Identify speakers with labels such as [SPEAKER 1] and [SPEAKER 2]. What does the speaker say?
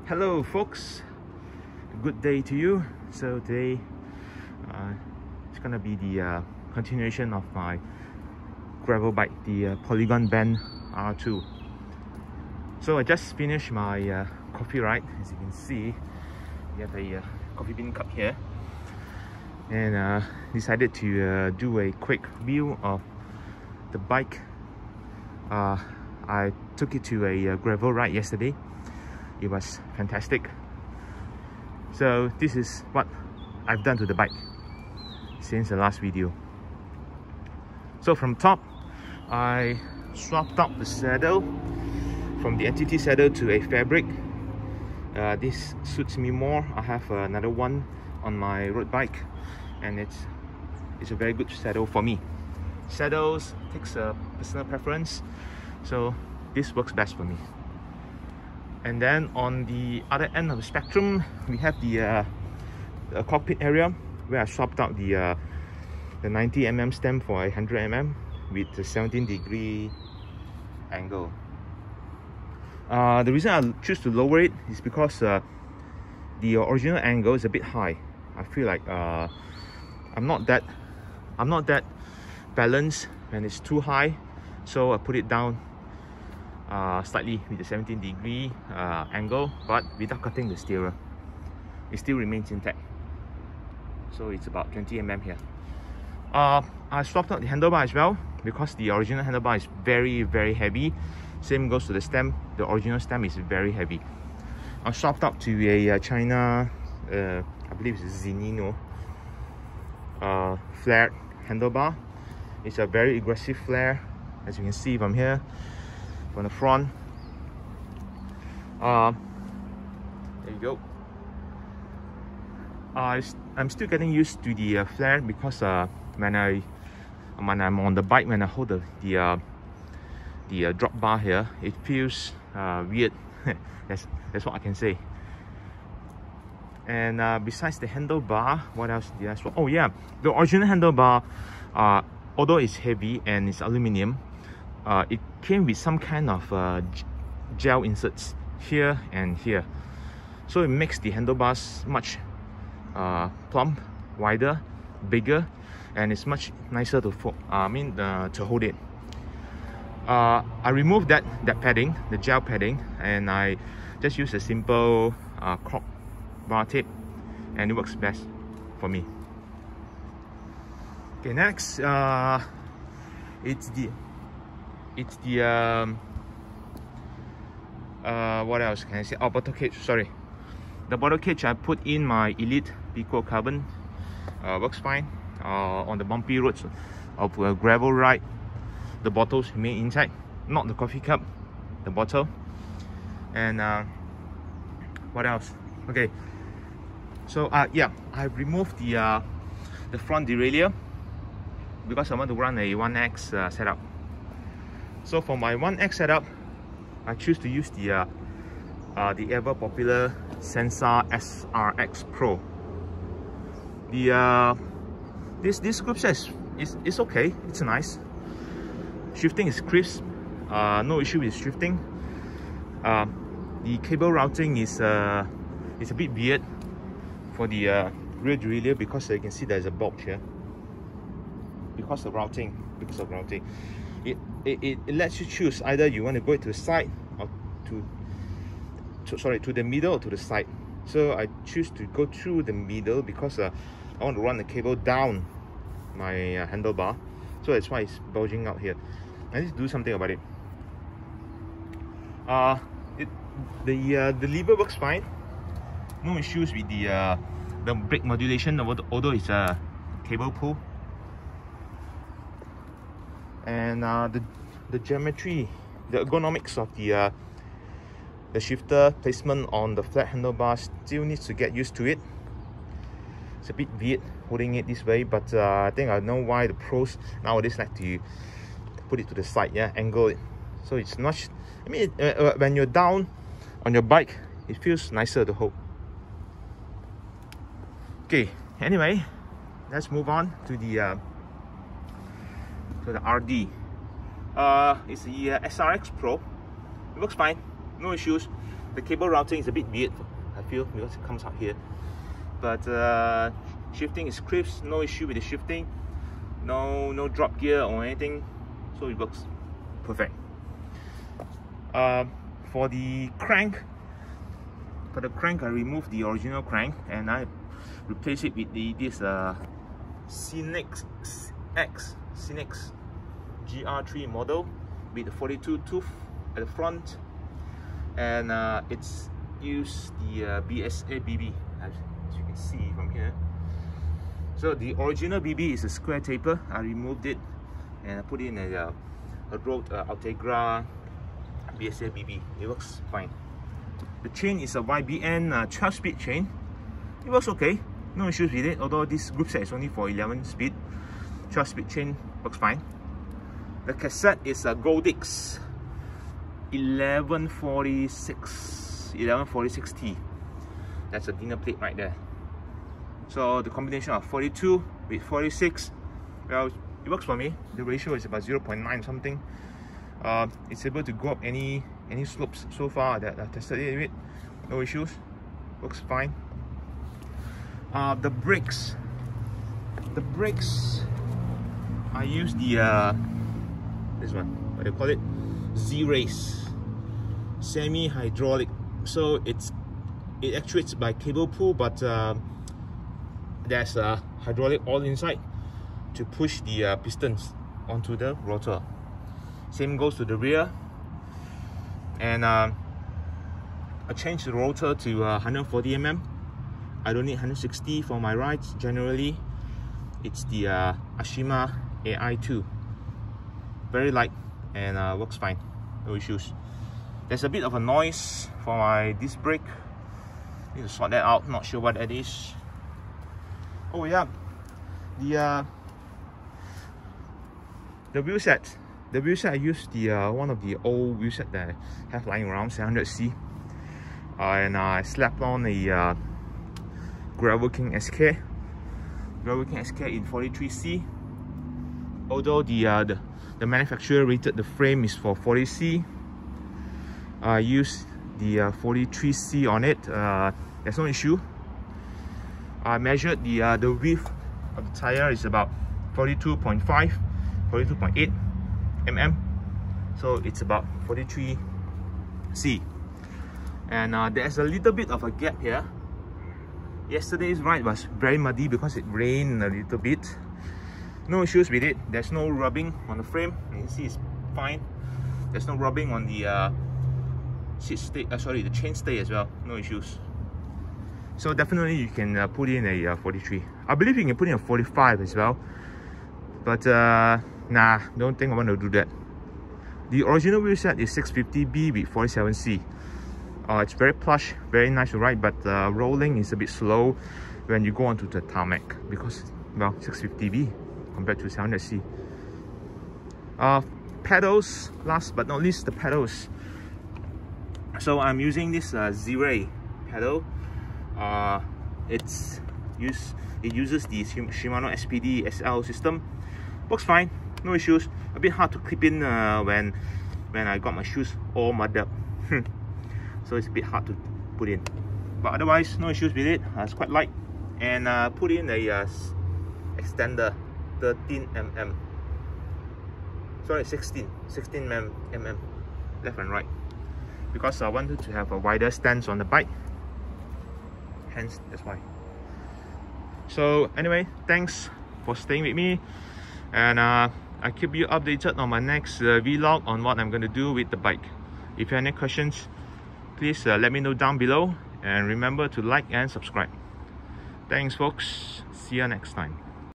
[SPEAKER 1] Hello folks, good day to you. So today it's gonna be the continuation of my gravel bike, the Polygon Bend R2. So I just finished my coffee ride. As you can see, we have a coffee bean cup here, and decided to do a quick review of the bike. I took it to a gravel ride yesterday. It was fantastic. So this is what I've done to the bike since the last video. So from top, I swapped out the saddle from the NTT saddle to a fabric. This suits me more. I have another one on my road bike, and it's a very good saddle for me. Saddles takes a personal preference, so this works best for me. And then on the other end of the spectrum, we have the cockpit area, where I swapped out the 90mm stem for a 100mm with the 17-degree angle. The reason I choose to lower it is because the original angle is a bit high. I feel like I'm not that balanced when it's too high, so I put it down slightly with the 17-degree angle, but without cutting the steerer. It still remains intact, so it's about 20mm here. I swapped out the handlebar as well, because the original handlebar is very heavy. Same goes to the stem. The original stem is very heavy. I swapped out to a China, I believe it's Zinino flared handlebar. It's a very aggressive flare, as you can see from here, from the front. There you go. I'm still getting used to the flare, because when I'm on the bike, when I hold the drop bar here, it feels weird. that's what I can say. And besides the handlebar, what else did I swap? Oh yeah, the original handlebar, although it's heavy and it's aluminium, it came with some kind of gel inserts here and here, so it makes the handlebars much plump, wider, bigger, and it's much nicer to hold it. I removed that padding, the gel padding, and I just use a simple crop bar tape, and it works best for me. Okay, next it's the what else can I say? Oh, bottle cage. Sorry, the bottle cage I put in my Elite Pico Carbon works fine. On the bumpy roads of a gravel ride, the bottles remain intact, not the coffee cup, the bottle. And what else? Okay, so yeah, I removed the front derailleur, because I want to run a 1X setup. So for my 1X setup, I choose to use the ever popular Sensa SRX Pro. This group set is okay. It's nice. Shifting is crisp. No issue with shifting. The cable routing is a bit weird for the rear derailleur, because you can see there's a bulge here. Because of routing. It lets you choose either you want to go to the side or to the middle or to the side. So I choose to go through the middle, because I want to run the cable down my handlebar, so that's why it's bulging out here. I need to do something about it. The lever works fine. No issues with the brake modulation, although it's a cable pull. And the geometry, the ergonomics of the shifter placement on the flat handlebar still needs to get used to it. It's a bit weird holding it this way, but I think I know why the pros nowadays like to put it to the side, yeah, angle it, so it's not. I mean, when you're down on your bike, it feels nicer to hold. Okay, anyway, let's move on to the RD. It's the SRX Pro. It works fine, no issues. The cable routing is a bit weird, I feel, because it comes out here. But shifting is crisp, no issue with the shifting, no drop gear or anything, so it works perfect. For the crank, I removed the original crank and I replaced it with this Synex GR3 model with 42 tooth at the front, and it's used the BSA BB, as you can see from here. So the original BB is a square taper. I removed it and I put in a Rode Ultegra BSA BB. It works fine. The chain is a YBN 12-speed chain. It works okay, no issues with it, although this group set is only for 11-speed. 12-speed chain works fine. The cassette is a Goldix 1146T. That's a dinner plate right there. So the combination of 42 with 46, well, it works for me. The ratio is about 0.9 something. It's able to go up any slopes so far that I tested it with. No issues. Works fine. The brakes. I use the this one, what do you call it? Z-Race semi-hydraulic. So it actuates by cable pull, but there's a hydraulic oil inside to push the pistons onto the rotor. Same goes to the rear. And I changed the rotor to 140 mm. I don't need 160 for my rides. Generally, it's the Ashima AI2. Very light and works fine, no issues. There's a bit of a noise for my disc brake. Need to sort that out. Not sure what that is. Oh yeah, the wheelset. The wheelset, I used the one of the old wheelset that I have lying around, 700C, and I slapped on a Gravel King SK in 43C. Although the manufacturer rated the frame is for 40C, I used the 43C on it. There's no issue. I measured the width of the tire is about 42.8 mm, so it's about 43C. And there's a little bit of a gap here. Yesterday's ride was very muddy because it rained a little bit. No issues with it. There's no rubbing on the frame. You can see it's fine. There's no rubbing on the seat stay, the chain stay as well. No issues. So definitely you can put in a 43. I believe you can put in a 45 as well. But nah, don't think I want to do that. The original wheelset is 650B with 47C. It's very plush, very nice to ride, but rolling is a bit slow when you go onto the tarmac because, well, 650B compared to 700C. Pedals, last but not least, the pedals. So I'm using this Z-Ray pedal. It uses the Shimano SPD SL system. Works fine, no issues. A bit hard to clip in when I got my shoes all mudded up. So it's a bit hard to put in, but otherwise no issues with it. It's quite light, and put in a extender 13 mm, sorry 16 mm left and right, because I wanted to have a wider stance on the bike, hence that's why. So anyway, thanks for staying with me, and I keep you updated on my next vlog on what I'm going to do with the bike. If you have any questions, please let me know down below, and remember to like and subscribe. Thanks folks, see you next time.